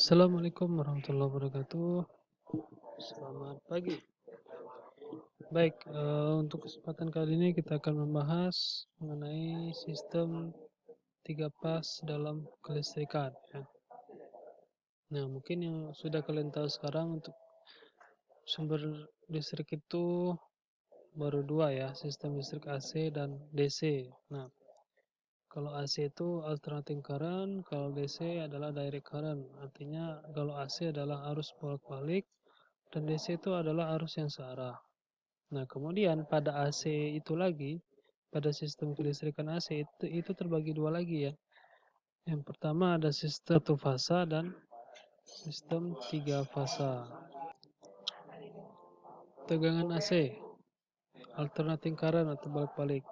Assalamualaikum warahmatullahi wabarakatuh. Selamat pagi. Baik, untuk kesempatan kali ini kita akan membahas mengenai sistem tiga pas dalam kelistrikan, ya. Nah, mungkin yang sudah kalian tahu sekarang untuk sumber listrik itu baru dua, ya, sistem listrik AC dan DC. Nah, kalau AC itu alternating current, kalau DC adalah direct current. Artinya kalau AC adalah arus bolak-balik dan DC itu adalah arus yang searah. Nah, kemudian pada AC itu lagi, pada sistem kelistrikan AC itu terbagi dua lagi, ya. Yang pertama ada sistem satu fasa dan sistem tiga fasa. Tegangan AC, alternating current atau bolak-balik.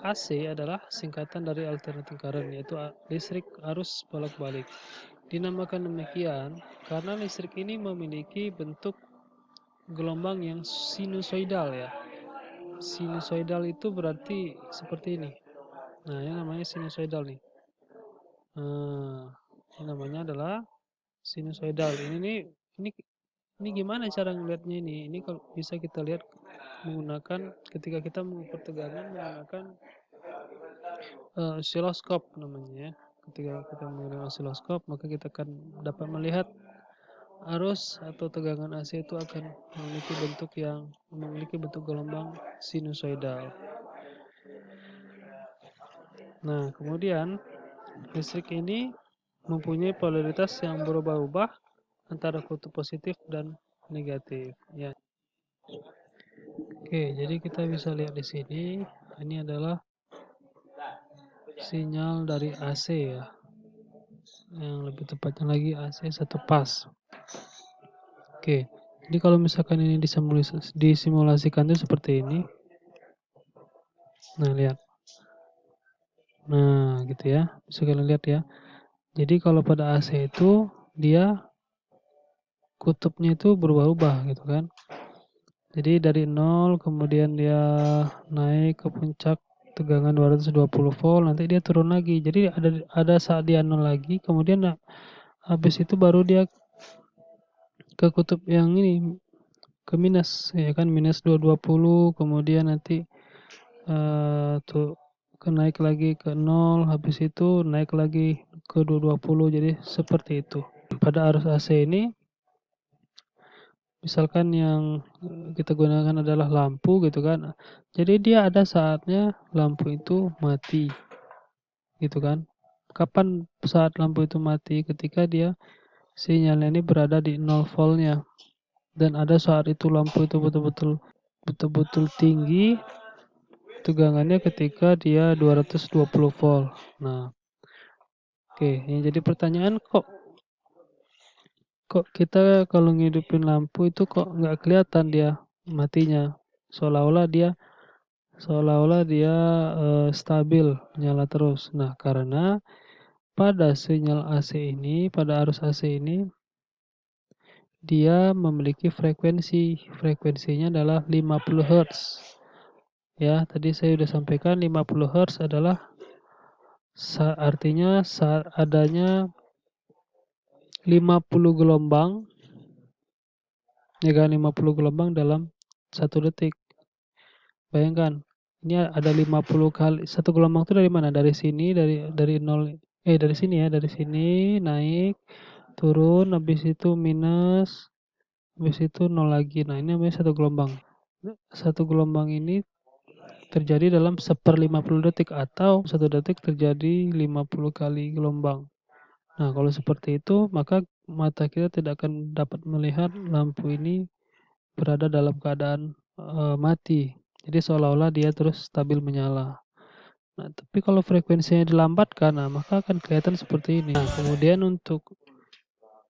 AC adalah singkatan dari alternating current, yaitu listrik arus bolak-balik. Dinamakan demikian karena listrik ini memiliki bentuk gelombang yang sinusoidal, ya. Sinusoidal itu berarti seperti ini. Nah, ini namanya sinusoidal nih. Ini namanya adalah sinusoidal. Ini gimana cara ngelihatnya ini? Ini kalau bisa kita lihat menggunakan ketika kita mengukur tegangan menggunakan osiloskop namanya, ya. Ketika kita menggunakan osiloskop, maka kita akan dapat melihat arus atau tegangan AC itu akan memiliki bentuk gelombang sinusoidal. Nah, kemudian listrik ini mempunyai polaritas yang berubah-ubah antara kutub positif dan negatif, ya. Oke, jadi kita bisa lihat di sini, ini adalah sinyal dari AC, ya. Yang lebih tepatnya lagi AC satu pas. Oke, jadi kalau misalkan ini disimulasikan itu seperti ini. Nah, lihat. Nah, gitu ya. Bisa kalian lihat, ya. Jadi kalau pada AC itu dia kutubnya itu berubah-ubah gitu kan. Jadi dari 0 kemudian dia naik ke puncak tegangan 220 volt, nanti dia turun lagi. Jadi ada saat dia 0 lagi, kemudian habis itu baru dia ke kutub yang ini, ke minus, ya kan, minus 220, kemudian nanti tuh naik lagi ke 0, habis itu naik lagi ke 220. Jadi seperti itu. Pada arus AC ini misalkan yang kita gunakan adalah lampu gitu kan. Jadi dia ada saatnya lampu itu mati. Gitu kan. Kapan saat lampu itu mati? Ketika dia sinyalnya ini berada di 0 voltnya. Dan ada saat itu lampu itu betul-betul tinggi tegangannya ketika dia 220 volt. Nah, oke, yang jadi pertanyaan, kok kita kalau ngidupin lampu itu kok nggak kelihatan dia matinya, seolah-olah dia stabil nyala terus. Nah, karena pada sinyal AC ini, pada arus AC ini, dia memiliki frekuensinya adalah 50 Hz. Ya, tadi saya sudah sampaikan 50 Hz adalah artinya saat adanya 50 gelombang, ya kan, 50 gelombang dalam 1 detik. Bayangkan, ini ada 50 kali. Satu gelombang itu dari mana? Dari sini, dari 0, dari sini, ya, dari sini naik, turun, habis itu minus, habis itu 0 lagi. Nah, ini namanya satu gelombang. Satu gelombang ini terjadi dalam 1/50 detik, atau 1 detik terjadi 50 kali gelombang. Nah, kalau seperti itu, maka mata kita tidak akan dapat melihat lampu ini berada dalam keadaan mati. Jadi seolah-olah dia terus stabil menyala. Nah, tapi kalau frekuensinya dilambatkan, nah, maka akan kelihatan seperti ini. Nah, kemudian untuk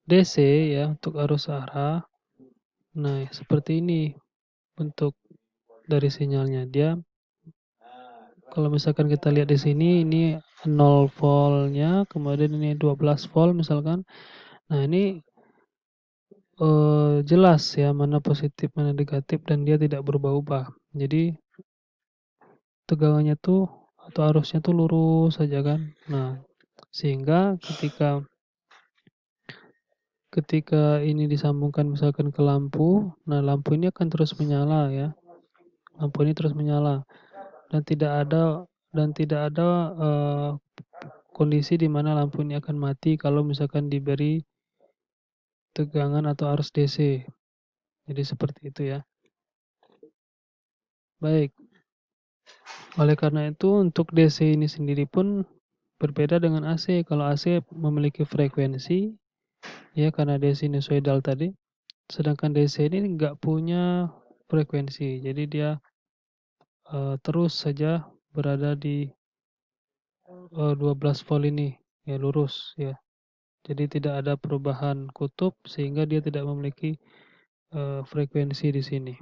DC, ya, untuk arus arah, nah, seperti ini bentuk dari sinyalnya. Dia, kalau misalkan kita lihat di sini, ini 0 voltnya, kemudian ini 12 volt misalkan. Nah, ini jelas, ya, mana positif mana negatif dan dia tidak berubah-ubah. Jadi tegangannya tuh atau arusnya tuh lurus saja kan. Nah, sehingga ketika ketika ini disambungkan misalkan ke lampu, nah lampu ini akan terus menyala ya. Lampu ini terus menyala dan tidak ada kondisi di mana lampu ini akan mati kalau misalkan diberi tegangan atau arus DC. Jadi seperti itu ya. Baik. Oleh karena itu untuk DC ini sendiri pun berbeda dengan AC. Kalau AC memiliki frekuensi ya karena dia sinusoidal tadi, sedangkan DC ini nggak punya frekuensi. Jadi dia terus saja berada di 12 volt ini ya lurus ya. Jadi tidak ada perubahan kutub sehingga dia tidak memiliki frekuensi di sini.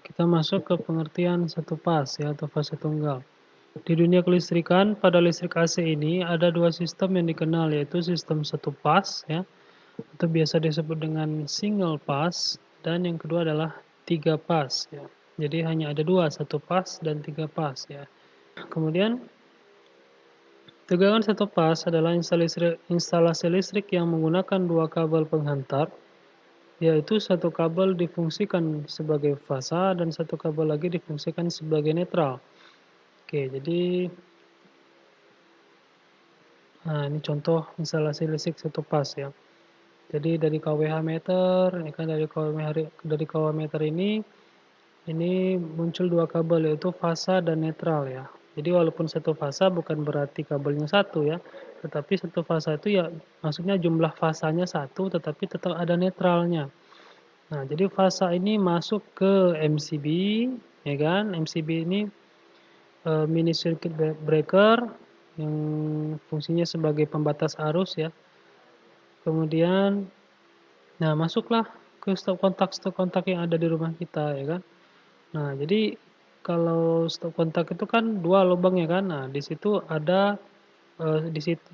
Kita masuk ke pengertian satu pas ya atau fase tunggal. Di dunia kelistrikan, pada listrik AC ini ada dua sistem yang dikenal yaitu sistem satu pas ya atau biasa disebut dengan single pass dan yang kedua adalah tiga pas ya. Jadi hanya ada dua, satu pas dan tiga pas ya. Kemudian tegangan satu pas adalah instalasi listrik yang menggunakan dua kabel penghantar, yaitu satu kabel difungsikan sebagai fasa dan satu kabel lagi difungsikan sebagai netral. Oke, jadi ini contoh instalasi listrik satu pas ya. Jadi dari kWh meter, ya kan dari kWh meter ini muncul dua kabel yaitu fasa dan netral ya. Jadi walaupun satu fasa bukan berarti kabelnya satu ya, tetapi satu fasa itu ya maksudnya jumlah fasanya satu tetapi tetap ada netralnya. Nah, jadi fasa ini masuk ke MCB, ya kan? MCB ini mini circuit breaker yang fungsinya sebagai pembatas arus ya. Kemudian, nah masuklah ke stop kontak yang ada di rumah kita ya kan. Nah, jadi kalau stop kontak itu kan dua lubang ya kan. Nah, di situ ada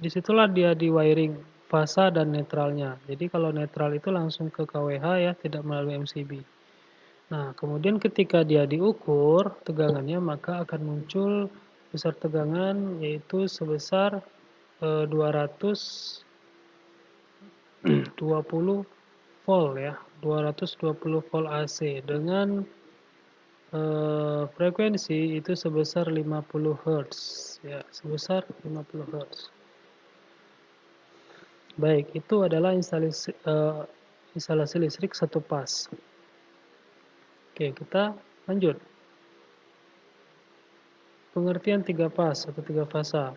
disitulah dia di wiring fasa dan netralnya. Jadi kalau netral itu langsung ke kWh ya, tidak melalui MCB. Nah, kemudian ketika dia diukur tegangannya maka akan muncul besar tegangan yaitu sebesar 220 volt ya, 220 volt AC dengan frekuensi itu sebesar 50 Hz ya, sebesar 50 Hz. Baik, itu adalah instalasi listrik satu pas. Oke, kita lanjut. Pengertian tiga pas atau tiga fasa.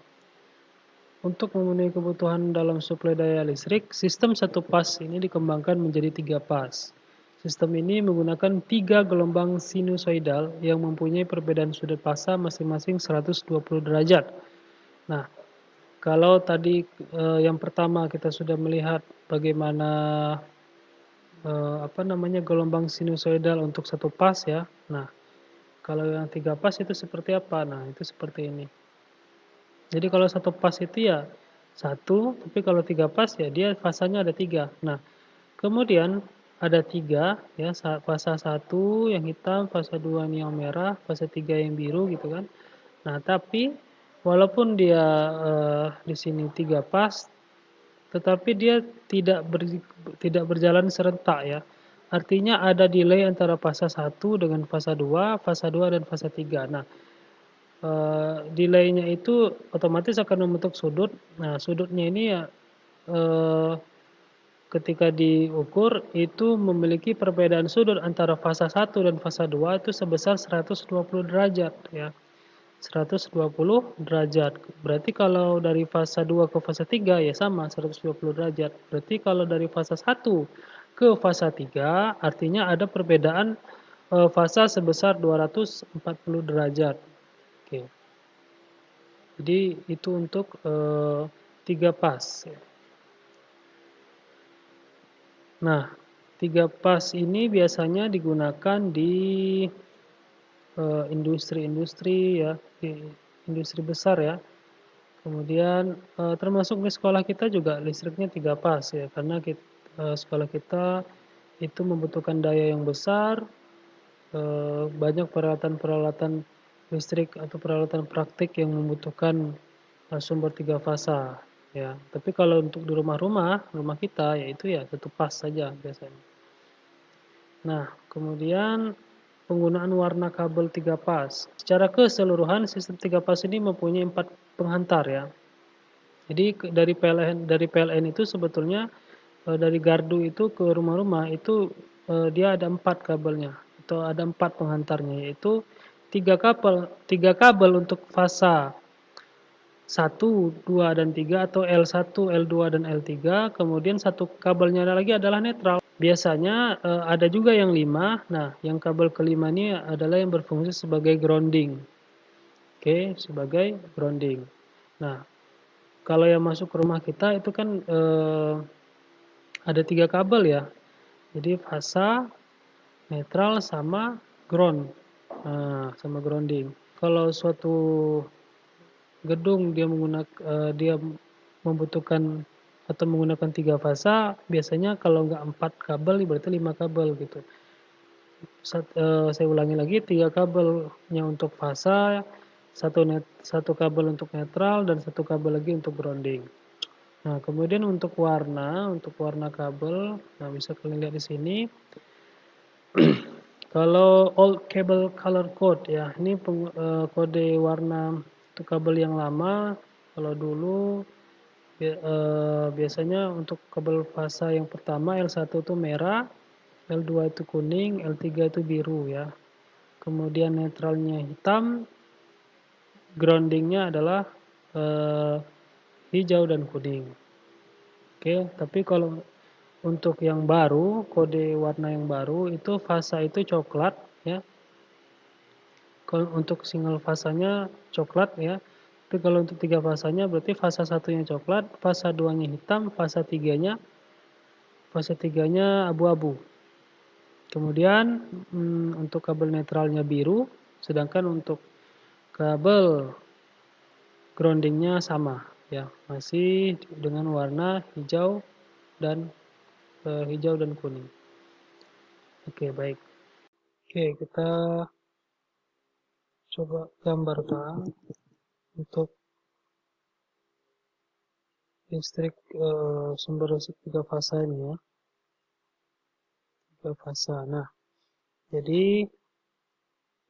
Untuk memenuhi kebutuhan dalam suplai daya listrik, sistem satu pas ini dikembangkan menjadi tiga pas. Sistem ini menggunakan tiga gelombang sinusoidal yang mempunyai perbedaan sudut fasa masing-masing 120 derajat. Nah, kalau tadi yang pertama kita sudah melihat bagaimana gelombang sinusoidal untuk satu pas ya. Nah, kalau yang tiga pas itu seperti apa? Nah, itu seperti ini. Jadi kalau satu pas itu ya satu, tapi kalau tiga pas ya dia fasanya ada tiga. Nah, kemudian ada tiga ya, fasa satu yang hitam, fasa dua yang merah, fasa tiga yang biru gitu kan. Nah, tapi walaupun dia di sini tiga pas, tetapi dia tidak berjalan serentak ya. Artinya ada delay antara fasa 1 dengan fasa 2 dan fasa 3. Nah, delay-nya itu otomatis akan membentuk sudut. Nah, sudutnya ini ya ketika diukur itu memiliki perbedaan sudut antara fasa 1 dan fasa 2 itu sebesar 120 derajat ya. 120 derajat. Berarti kalau dari fasa 2 ke fasa 3 ya sama 120 derajat. Berarti kalau dari fasa 1 ke fasa 3 artinya ada perbedaan fasa sebesar 240 derajat. Oke. Jadi itu untuk tiga pas. Nah, tiga pas ini biasanya digunakan di industri-industri ya, di industri besar ya. Kemudian termasuk di sekolah kita juga listriknya tiga pas ya, karena sekolah kita itu membutuhkan daya yang besar, banyak peralatan-peralatan listrik atau peralatan praktik yang membutuhkan sumber 3 fasa ya. Tapi kalau untuk di rumah kita yaitu ya 1 pas saja biasanya. Nah, kemudian penggunaan warna kabel 3 pas. Secara keseluruhan sistem 3 pas ini mempunyai 4 penghantar ya. Jadi dari PLN itu sebetulnya dari gardu itu ke rumah-rumah itu dia ada 4 kabelnya atau ada 4 penghantarnya, yaitu 3 kabel untuk fasa 1, 2, dan 3 atau L1, L2, dan L3, kemudian satu kabelnya lagi adalah netral. Biasanya ada juga yang 5. Nah, yang kabel kelima ini adalah yang berfungsi sebagai grounding. Oke, sebagai grounding. Nah, kalau yang masuk ke rumah kita itu kan ada 3 kabel ya. Jadi fasa, netral, sama ground. Nah, sama grounding. Kalau suatu gedung dia membutuhkan atau menggunakan 3 fasa, biasanya kalau nggak 4 kabel berarti 5 kabel gitu. Saya ulangi lagi, 3 kabelnya untuk fasa, satu kabel untuk netral, dan 1 kabel lagi untuk grounding. Nah, kemudian untuk warna kabel, nah bisa kalian lihat di sini. Kalau old cable color code ya, ini kode warna untuk kabel yang lama. Kalau dulu biasanya untuk kabel fasa yang pertama L1 itu merah, L2 itu kuning, L3 itu biru ya. Kemudian netralnya hitam, groundingnya adalah hijau dan kuning. Oke, tapi kalau untuk yang baru, kode warna yang baru itu fasa itu coklat ya. Kalau untuk single fasanya coklat ya. Tapi kalau untuk 3 fasanya berarti fasa 1-nya coklat, fasa 2-nya hitam, fasa 3-nya abu-abu. Kemudian untuk kabel netralnya biru, sedangkan untuk kabel groundingnya sama ya, masih dengan warna hijau dan kuning. Oke, baik. Oke, kita coba gambarkan untuk listrik sumber listrik 3 fasa ini ya. 3 fasa. Nah, jadi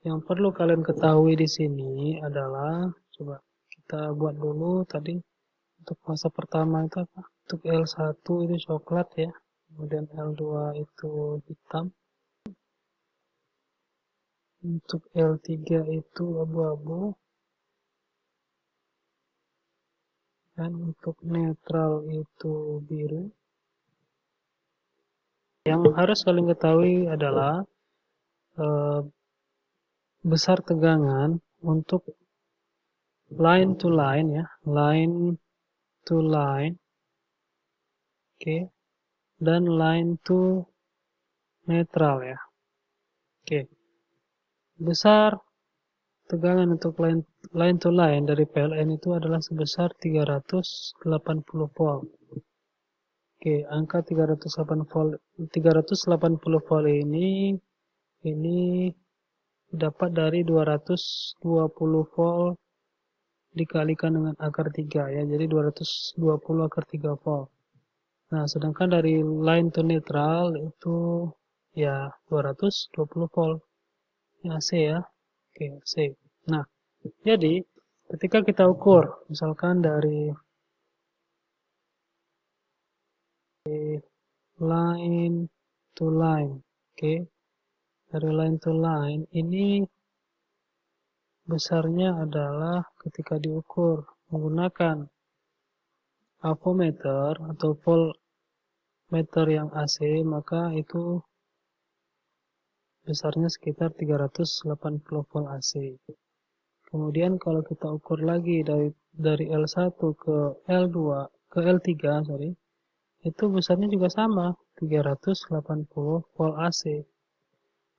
yang perlu kalian ketahui di sini adalah, coba kita buat dulu tadi untuk fasa pertama itu apa? Untuk L1 itu coklat ya, kemudian L2 itu hitam, untuk L3 itu abu-abu, dan untuk netral itu biru. Yang harus kalian ketahui adalah besar tegangan untuk line to line ya, line to line, oke, dan line to netral ya. Oke. Besar tegangan untuk line to line dari PLN itu adalah sebesar 380 volt. Oke, angka 380 volt ini dapat dari 220 volt dikalikan dengan akar 3 ya. Jadi 220 akar 3 volt. Nah, sedangkan dari line to neutral itu ya 220 volt. Ini AC ya. Oke, AC. Nah, jadi ketika kita ukur misalkan dari line to line, oke, dari line to line ini besarnya adalah ketika diukur menggunakan avometer atau voltmeter yang AC, maka itu besarnya sekitar 380 volt AC. Kemudian kalau kita ukur lagi dari L1 ke L2 ke L3, sorry, itu besarnya juga sama, 380 volt AC.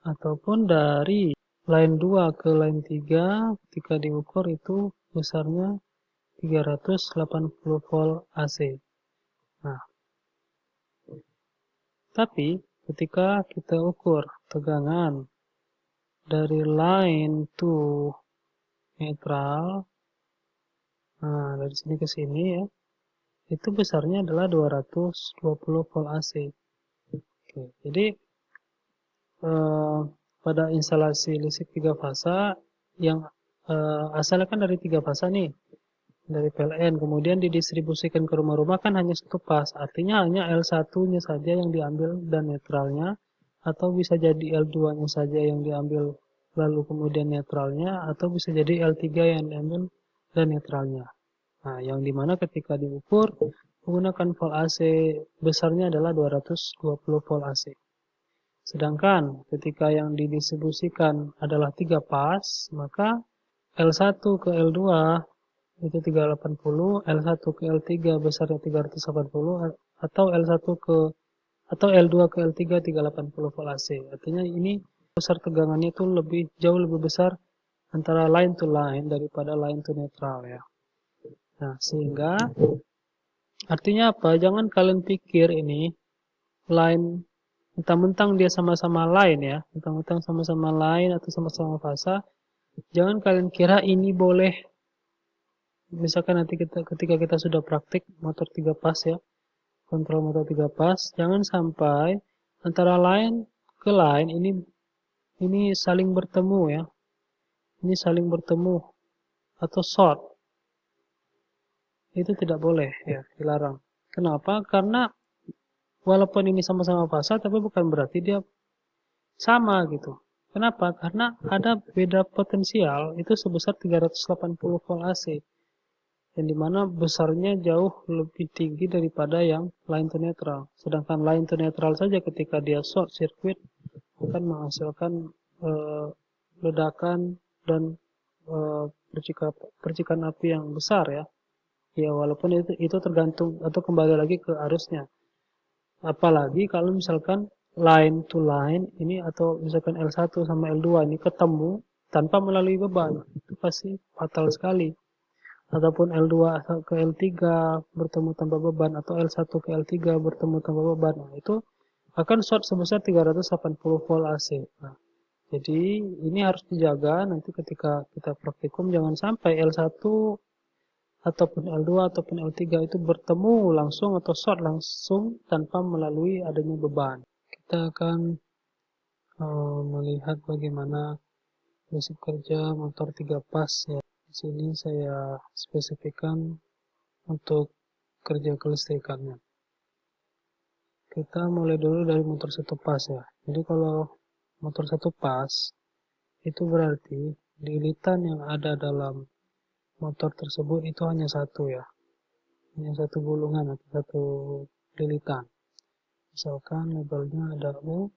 Ataupun dari line 2 ke line 3 ketika diukur itu besarnya 380 volt AC. Nah, tapi ketika kita ukur tegangan dari line to netral Nah, dari sini ke sini ya, itu besarnya adalah 220 volt AC. Oke, jadi eh, pada instalasi listrik 3 fasa yang asalnya kan dari 3 fasa nih, dari PLN, kemudian didistribusikan ke rumah-rumah kan hanya satu pas, artinya hanya L1-nya saja yang diambil dan netralnya, atau bisa jadi L2-nya saja yang diambil lalu kemudian netralnya, atau bisa jadi L3 yang diambil dan netralnya. Nah, yang dimana ketika diukur menggunakan volt AC besarnya adalah 220 volt AC. Sedangkan ketika yang didistribusikan adalah 3 pas, maka L1 ke L2 itu 380, L1 ke L3 besarnya 380, atau L1 ke atau L2 ke L3 380 volt AC. Artinya ini besar tegangannya itu jauh lebih besar antara line to line daripada line to neutral ya. Nah, sehingga artinya apa? Jangan kalian pikir ini line mentang-mentang dia sama-sama line ya, mentang-mentang sama-sama line atau sama-sama fasa, jangan kalian kira ini boleh. Misalkan nanti ketika kita sudah praktik motor 3 pas ya, kontrol motor 3 pas, jangan sampai antara line ke line ini saling bertemu ya. Ini saling bertemu atau short. Itu tidak boleh ya, dilarang. Kenapa? Karena walaupun ini sama-sama fasa tapi bukan berarti dia sama gitu. Kenapa? Karena ada beda potensial itu sebesar 380 volt AC. Yang dimana besarnya jauh lebih tinggi daripada yang line to neutral. Sedangkan line to neutral saja ketika dia short circuit akan menghasilkan eh, ledakan dan eh, percikan api yang besar ya. Ya walaupun itu tergantung atau kembali lagi ke arusnya. Apalagi kalau misalkan line to line ini atau misalkan L1 sama L2 ini ketemu tanpa melalui beban, itu pasti fatal sekali. Ataupun L2 ke L3 bertemu tanpa beban atau L1 ke L3 bertemu tanpa beban. Nah, itu akan short sebesar 380 volt AC. Nah, jadi ini harus dijaga nanti ketika kita praktikum jangan sampai L1 ataupun L2 ataupun L3 itu bertemu langsung atau short langsung tanpa melalui adanya beban. Kita akan melihat bagaimana prinsip kerja motor 3 pas ya. Di sini saya spesifikkan untuk kerja kelistrikannya. Kita mulai dulu dari motor satu pas ya. Jadi kalau motor satu pas itu berarti lilitan yang ada dalam motor tersebut itu hanya satu ya. Hanya satu gulungan atau satu lilitan. Misalkan labelnya ada U,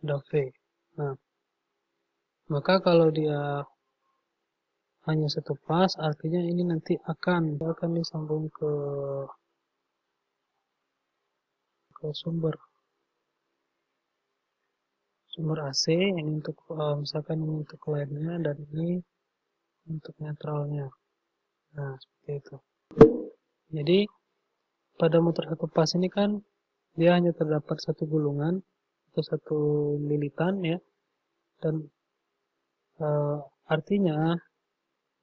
ada V. Nah, maka kalau dia hanya satu pas, artinya ini nanti akan disambung ke sumber AC. Ini untuk misalkan ini untuk line-nya dan ini untuk netralnya. Nah, seperti itu. Jadi pada motor satu pas ini kan dia hanya terdapat satu gulungan atau satu lilitan ya, dan artinya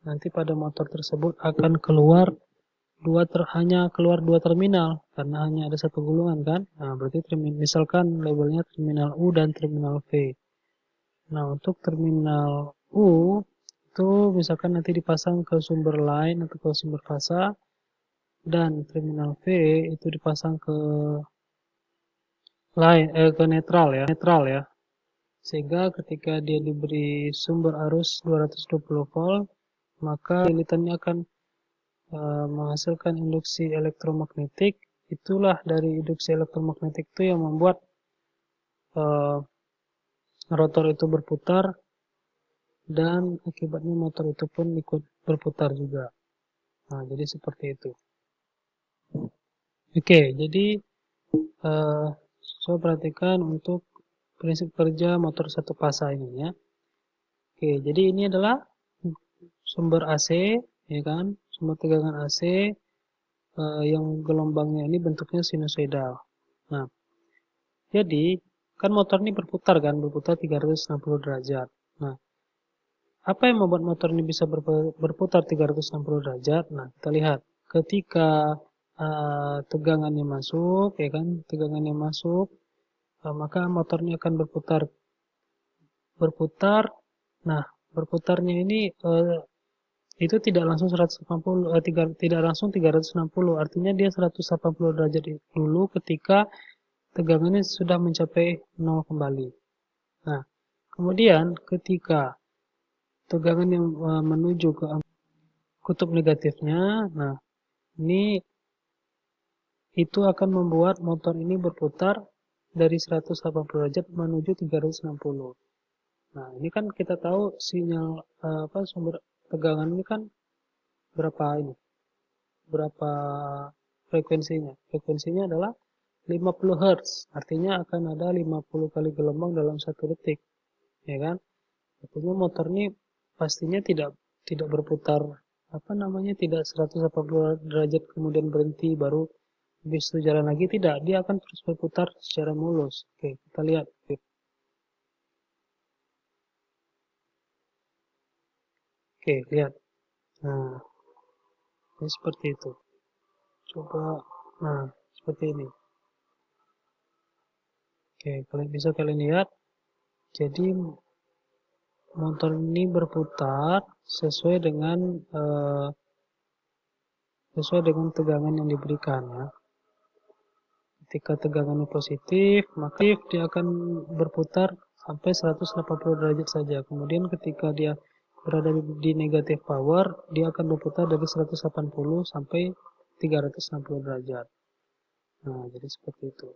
nanti pada motor tersebut akan keluar hanya keluar dua terminal karena hanya ada satu gulungan kan. Nah, berarti misalkan labelnya terminal U dan terminal V. Nah, untuk terminal U itu misalkan nanti dipasang ke sumber line atau ke sumber fasa, dan terminal V itu dipasang ke ke netral ya. Sehingga ketika dia diberi sumber arus 220 volt, maka lilitannya akan menghasilkan induksi elektromagnetik. Itulah dari induksi elektromagnetik itu yang membuat rotor itu berputar dan akibatnya motor itu pun ikut berputar juga. Nah, jadi seperti itu. Oke, jadi saya perhatikan untuk prinsip kerja motor satu fasa ini ya. Oke, jadi ini adalah sumber AC, ya kan? Sumber tegangan AC yang gelombangnya ini bentuknya sinusoidal. Nah, jadi kan motor ini berputar 360 derajat. Nah, apa yang membuat motor ini bisa berputar 360 derajat? Nah, kita lihat ketika tegangannya masuk, ya kan, tegangannya masuk, maka motor ini akan berputar. Nah, berputarnya ini itu tidak langsung 180, tidak langsung 360, artinya dia 180 derajat dulu ketika tegangannya sudah mencapai 0 kembali. Nah, kemudian ketika tegangan yang menuju ke kutub negatifnya, nah ini itu akan membuat motor ini berputar dari 180 derajat menuju 360. Nah, ini kan kita tahu sinyal sumber tegangan ini kan berapa ini? Berapa frekuensinya? Frekuensinya adalah 50 Hz. Artinya akan ada 50 kali gelombang dalam 1 detik, ya kan? Artinya motor ini pastinya tidak berputar tidak 180 derajat kemudian berhenti baru habis itu jalan lagi, tidak, dia akan terus berputar secara mulus. Oke, kita lihat. Oke, lihat. Nah, ini seperti itu. Coba, nah, seperti ini. Oke, kalian bisa lihat. Jadi motor ini berputar sesuai dengan tegangan yang diberikan, ya. Ketika tegangannya positif, maka dia akan berputar sampai 180 derajat saja. Kemudian ketika dia berada di negatif power, dia akan berputar dari 180 sampai 360 derajat. Nah, jadi seperti itu.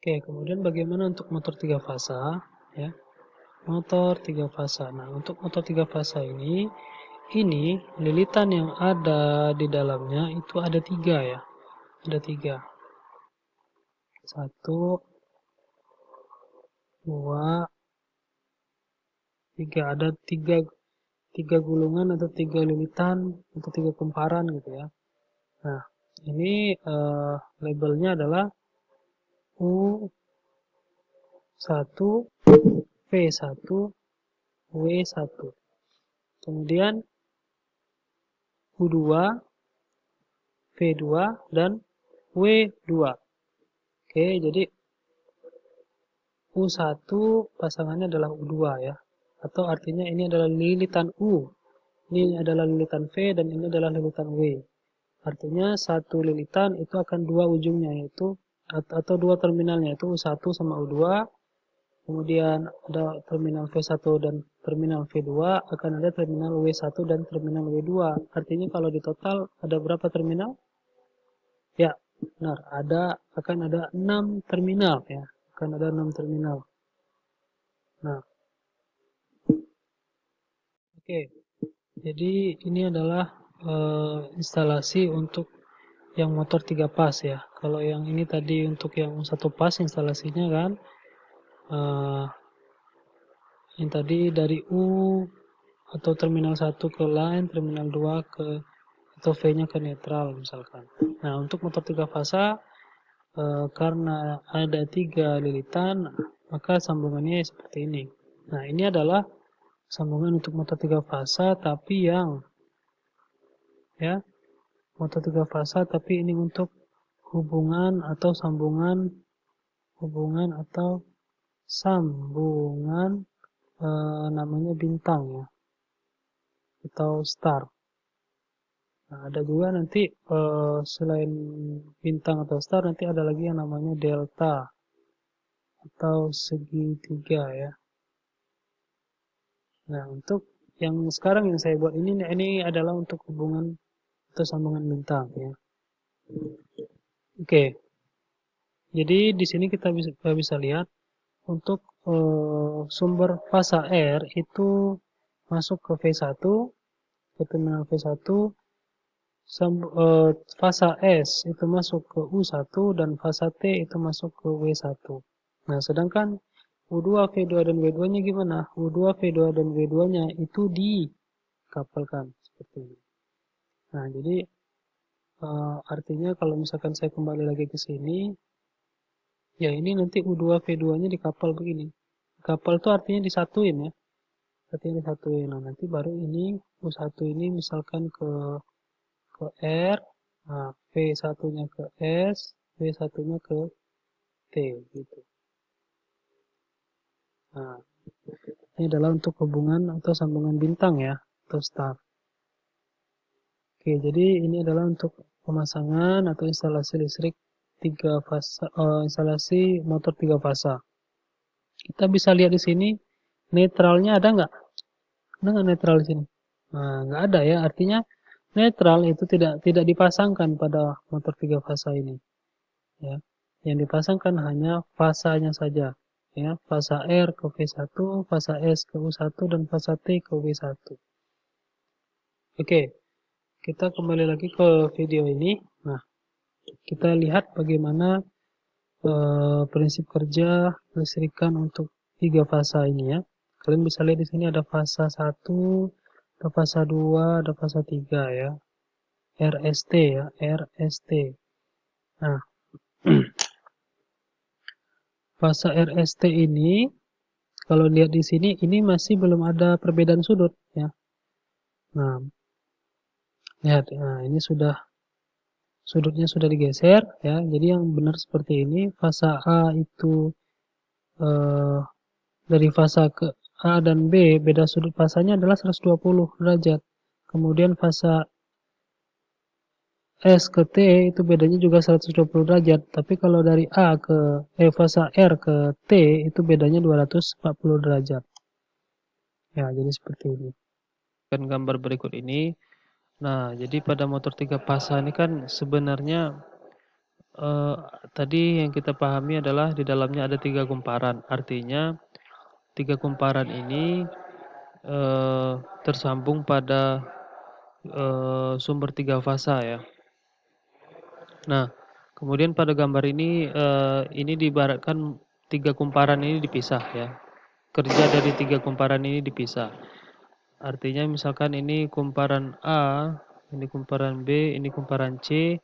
Oke, kemudian bagaimana untuk motor 3 fasa, ya? Motor 3 fasa. Nah, untuk motor 3 fasa ini lilitan yang ada di dalamnya itu ada 3, ya. Ada 3. 1, 2, 3. Ada 3 gulungan atau 3 lilitan atau 3 kumparan gitu, ya. Nah, ini labelnya adalah U1, V1, W1. Kemudian U2, V2, dan W2. Oke, jadi U1 pasangannya adalah U2, ya. Atau artinya ini adalah lilitan U. Ini adalah lilitan V dan ini adalah lilitan W. Artinya satu lilitan itu akan dua ujungnya, yaitu atau dua terminalnya, yaitu U1 sama U2. Kemudian ada terminal V1 dan terminal V2, akan ada terminal W1 dan terminal W2. Artinya kalau di total ada berapa terminal? Ya, benar, akan ada 6 terminal, ya. Akan ada 6 terminal. Nah, oke. Jadi ini adalah instalasi untuk yang motor 3 pas, ya. Kalau yang ini tadi untuk yang 1 pas instalasinya kan yang tadi dari U atau terminal 1 ke line, terminal 2 ke atau V-nya ke netral misalkan. Nah, untuk motor 3 fasa karena ada 3 lilitan, maka sambungannya seperti ini. Nah, ini adalah sambungan untuk motor 3 fasa tapi yang motor 3 fasa tapi ini untuk hubungan atau sambungan namanya bintang, ya, atau star. Nah, ada juga nanti selain bintang atau star nanti ada lagi yang namanya delta atau segitiga, ya. Nah, untuk yang sekarang yang saya buat ini adalah untuk hubungan atau sambungan bintang, ya. Oke. Jadi di sini kita bisa lihat untuk sumber fasa R itu masuk ke V1, ke terminal V1, fasa S itu masuk ke U1 dan fasa T itu masuk ke W1. Nah, sedangkan U2, V2 dan W2-nya gimana? U2, V2 dan W2-nya itu dikapalkan seperti ini. Nah, jadi artinya kalau misalkan saya kembali lagi ke sini, ya ini nanti U2, V2-nya dikapal begini. Kapal itu artinya disatuin, ya. berarti ini satu. Nah, nanti baru ini U1 ini misalkan ke R, nah, V1-nya ke S, V1-nya ke T gitu. Nah, ini adalah untuk hubungan atau sambungan bintang ya, atau star. Oke, jadi ini adalah untuk pemasangan atau instalasi listrik 3 fasa, instalasi motor 3 fasa. Kita bisa lihat di sini netralnya ada nggak? Ada nggak netral di sini? Nah, nggak ada ya, artinya netral itu tidak dipasangkan pada motor 3 fasa ini. Ya, yang dipasangkan hanya fasanya saja. Ya, fasa R ke V1, fasa S ke U1, dan fasa T ke V1. Oke, kita kembali lagi ke video ini. Nah, kita lihat bagaimana prinsip kerja listrikan untuk 3 fasa ini ya. Kalian bisa lihat di sini ada fasa 1, ada fasa 2, ada fasa 3 ya. RST ya, RST. Nah, fasa RST ini kalau lihat di sini ini masih belum ada perbedaan sudut ya. Nah, lihat, nah ini sudutnya sudah digeser ya. Jadi yang benar seperti ini, fasa A itu eh, dari fasa ke A dan B, beda sudut fasanya adalah 120 derajat. Kemudian fasa S ke T itu bedanya juga 120 derajat. Tapi kalau dari A ke fasa R ke T itu bedanya 240 derajat. Ya, jadi seperti ini. Kan gambar berikut ini. Nah, jadi pada motor 3 fasa ini kan sebenarnya eh, tadi yang kita pahami adalah di dalamnya ada 3 kumparan. Artinya 3 kumparan ini tersambung pada sumber 3 fasa ya. Nah, kemudian pada gambar ini diibaratkan 3 kumparan ini dipisah ya. Kerja dari 3 kumparan ini dipisah. Artinya misalkan ini kumparan A, ini kumparan B, ini kumparan C,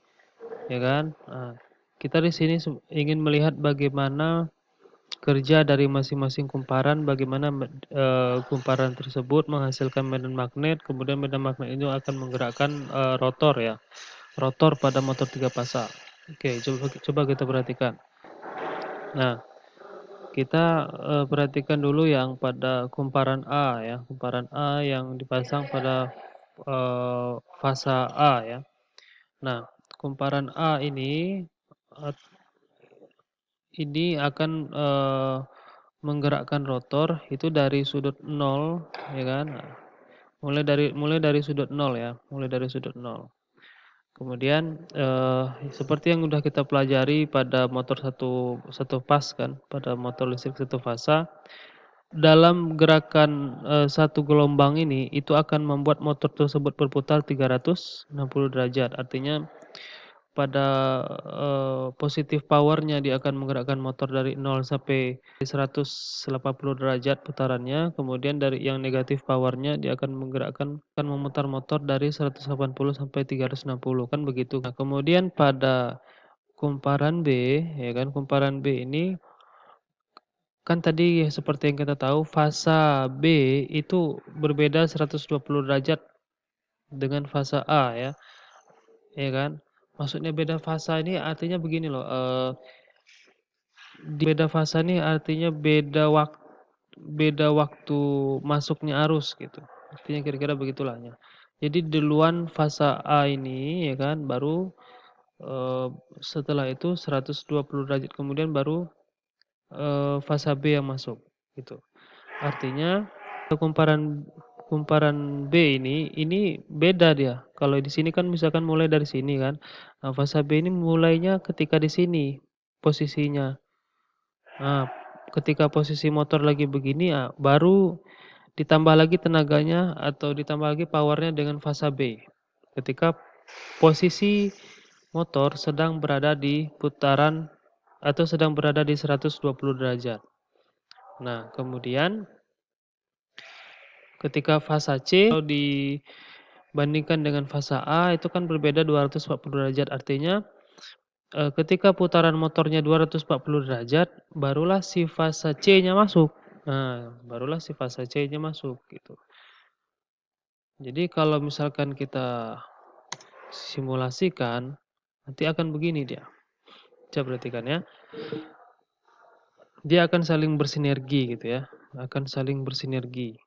ya kan? Nah, kita di sini ingin melihat bagaimana kerja dari masing-masing kumparan, bagaimana kumparan tersebut menghasilkan medan magnet, kemudian medan magnet itu akan menggerakkan rotor ya, rotor pada motor 3 fasa. Oke, coba kita perhatikan. Nah, kita perhatikan dulu yang pada kumparan A ya, kumparan A yang dipasang pada fasa A ya. Nah, kumparan A eh, ini akan menggerakkan rotor itu dari sudut 0 ya kan. Nah, mulai dari sudut 0 ya, mulai dari sudut 0. Kemudian seperti yang sudah kita pelajari pada motor satu fas kan, pada motor listrik satu fasa, dalam gerakan satu gelombang ini itu akan membuat motor tersebut berputar 360 derajat. Artinya pada positif powernya dia akan menggerakkan motor dari 0 sampai 180 derajat putarannya, kemudian dari yang negatif powernya dia akan memutar motor dari 180 sampai 360 kan begitu. Nah, kemudian pada kumparan B ya kan, kumparan B ini kan tadi seperti yang kita tahu fasa B itu berbeda 120 derajat dengan fasa A ya. Ya kan? Maksudnya beda fasa ini artinya begini loh, beda fasa ini artinya beda waktu masuknya arus gitu. Artinya kira-kira begitulah ya. Jadi duluan fasa A ini ya kan baru setelah itu 120 derajat kemudian baru fasa B yang masuk gitu. Artinya kumparan kumparan B ini beda dia. Kalau di sini kan misalkan mulai dari sini kan. Nah, fasa B ini mulainya ketika di sini posisinya. Nah, ketika posisi motor lagi begini ya, baru ditambah lagi tenaganya atau ditambah lagi powernya dengan fasa B. Ketika posisi motor sedang berada di putaran atau sedang berada di 120 derajat. Nah, kemudian ketika fasa C kalau dibandingkan dengan fasa A itu kan berbeda 240 derajat. Artinya ketika putaran motornya 240 derajat barulah si fasa C-nya masuk. Nah, barulah si fasa C-nya masuk gitu. Jadi kalau misalkan kita simulasikan, nanti akan begini dia. Coba perhatikan ya. Dia akan saling bersinergi gitu ya. Akan saling bersinergi.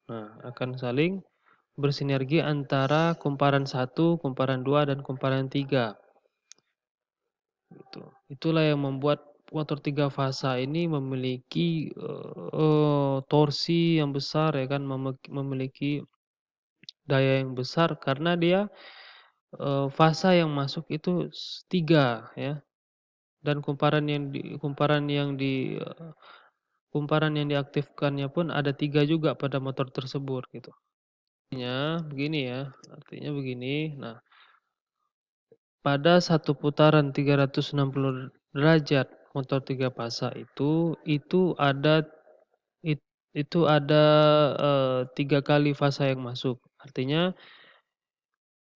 Nah, akan saling bersinergi antara kumparan 1, kumparan 2, dan kumparan 3. Gitu. Itulah yang membuat motor 3 fasa ini memiliki torsi yang besar ya kan, memiliki daya yang besar karena dia fasa yang masuk itu 3 ya. Dan kumparan yang diaktifkannya pun ada 3 juga pada motor tersebut gitu. Artinya begini. Nah, pada satu putaran 360 derajat motor 3 fasa itu ada it, itu ada 3 kali fasa yang masuk. Artinya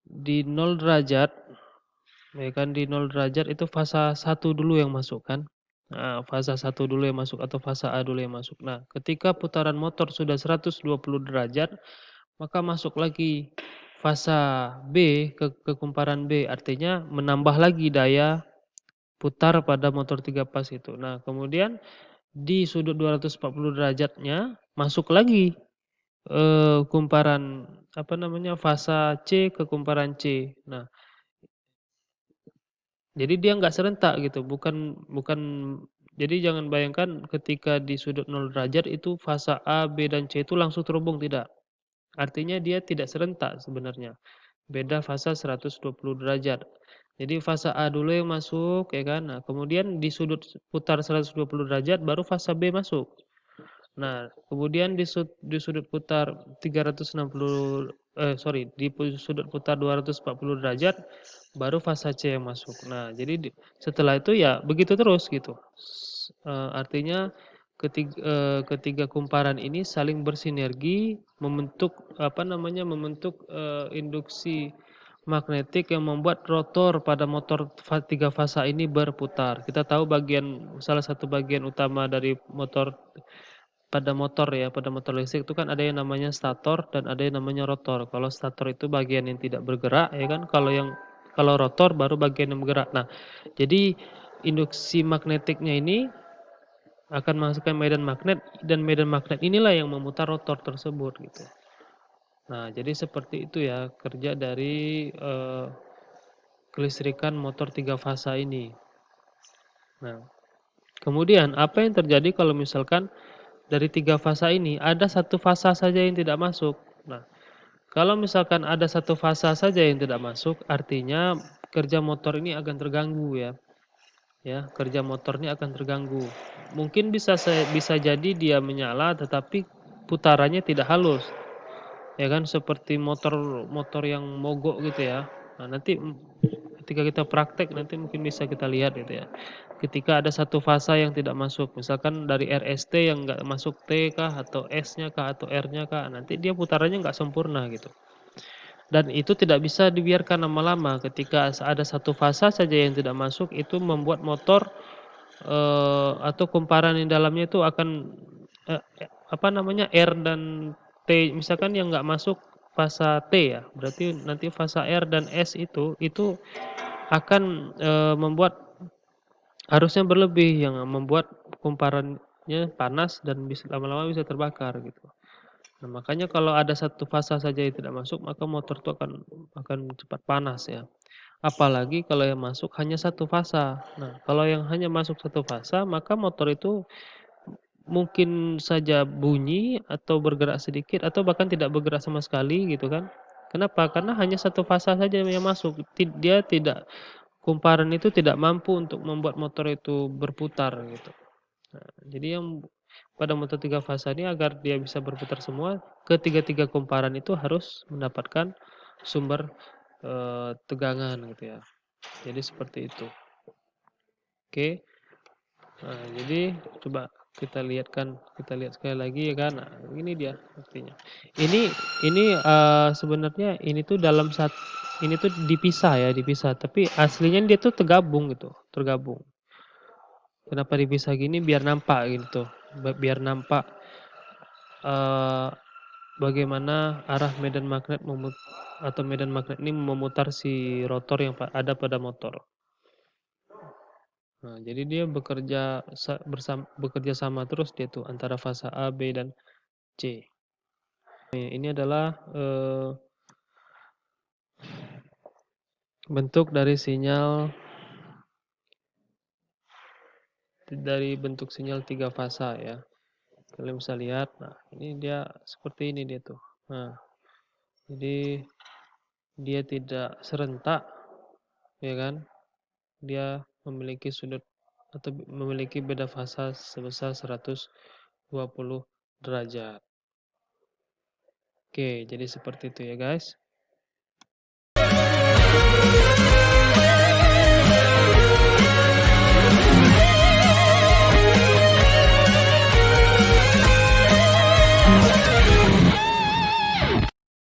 di 0 derajat ya kan, di 0 derajat itu fasa 1 dulu yang masuk kan. Nah, fasa 1 dulu yang masuk atau fasa A dulu yang masuk. Nah, ketika putaran motor sudah 120 derajat, maka masuk lagi fasa B ke kumparan B, artinya menambah lagi daya putar pada motor 3 pas itu. Nah, kemudian di sudut 240 derajatnya masuk lagi kumparan apa namanya, fasa C ke kumparan C. Nah, jadi dia nggak serentak gitu, bukan bukan jadi jangan bayangkan ketika di sudut 0 derajat itu fasa A, B, dan C itu langsung terhubung, tidak. Artinya dia tidak serentak sebenarnya. Beda fasa 120 derajat. Jadi fasa A dulu yang masuk ya kan. Nah, kemudian di sudut putar 120 derajat baru fasa B masuk. Nah, kemudian di sudut putar 360 sudut putar 240 derajat baru fasa C yang masuk. Nah, jadi setelah itu ya begitu terus gitu. Artinya ketiga kumparan ini saling bersinergi membentuk apa namanya, membentuk induksi magnetik yang membuat rotor pada motor 3 fasa ini berputar. Kita tahu salah satu bagian utama dari pada motor listrik itu kan ada yang namanya stator dan ada yang namanya rotor. Kalau stator itu bagian yang tidak bergerak ya kan, kalau rotor baru bagian yang bergerak. Nah, jadi induksi magnetiknya ini akan menghasilkan medan magnet dan medan magnet inilah yang memutar rotor tersebut gitu. Nah, jadi seperti itu ya kerja dari kelistrikan motor 3 fasa ini. Nah, kemudian apa yang terjadi kalau misalkan dari 3 fasa ini ada satu fasa saja yang tidak masuk. Nah, kalau misalkan ada satu fasa saja yang tidak masuk, artinya kerja motor ini akan terganggu ya. Ya, kerja motor ini akan terganggu. Mungkin bisa jadi dia menyala tetapi putarannya tidak halus. Ya kan, seperti motor yang mogok gitu ya. Nah, nanti ketika kita praktek nanti mungkin bisa kita lihat gitu ya. Ketika ada satu fasa yang tidak masuk, misalkan dari RST yang nggak masuk T kah, atau S-nya kah, atau R-nya kah, nanti dia putarannya nggak sempurna gitu. Dan itu tidak bisa dibiarkan lama-lama, ketika ada satu fasa saja yang tidak masuk, itu membuat motor atau kumparan di dalamnya itu akan apa namanya, R dan T, misalkan yang nggak masuk fasa T ya, berarti nanti fasa R dan S itu akan membuat arusnya berlebih yang membuat kumparannya panas dan lama-lama bisa terbakar gitu. Nah, makanya kalau ada satu fasa saja yang tidak masuk, maka motor itu akan cepat panas ya. Apalagi kalau yang masuk hanya satu fasa. Nah, kalau yang hanya masuk satu fasa, maka motor itu mungkin saja bunyi atau bergerak sedikit atau bahkan tidak bergerak sama sekali gitu kan. Kenapa? Karena hanya satu fasa saja yang masuk. Dia tidak kumparan itu tidak mampu untuk membuat motor itu berputar gitu. Nah, jadi yang pada motor 3 fasa ini agar dia bisa berputar semua, ketiga-tiga kumparan itu harus mendapatkan sumber tegangan gitu ya. Jadi seperti itu. Oke. Nah, jadi coba kita lihat sekali lagi ya kan. Nah, ini dia artinya. Ini sebenarnya ini tuh ini tuh dipisah, tapi aslinya dia tuh tergabung gitu, tergabung. Kenapa dipisah gini? Biar nampak gitu, biar nampak bagaimana arah medan magnet atau medan magnet ini memutar si rotor yang ada pada motor. Nah, jadi dia bekerja sama terus dia tuh antara fasa A, B, dan C. Ini adalah bentuk dari bentuk sinyal 3 fasa ya. Kalian bisa lihat, nah ini dia seperti ini dia tuh. Nah, jadi dia tidak serentak, ya kan? Dia memiliki sudut atau memiliki beda fasa sebesar 120 derajat. Oke, jadi seperti itu ya guys.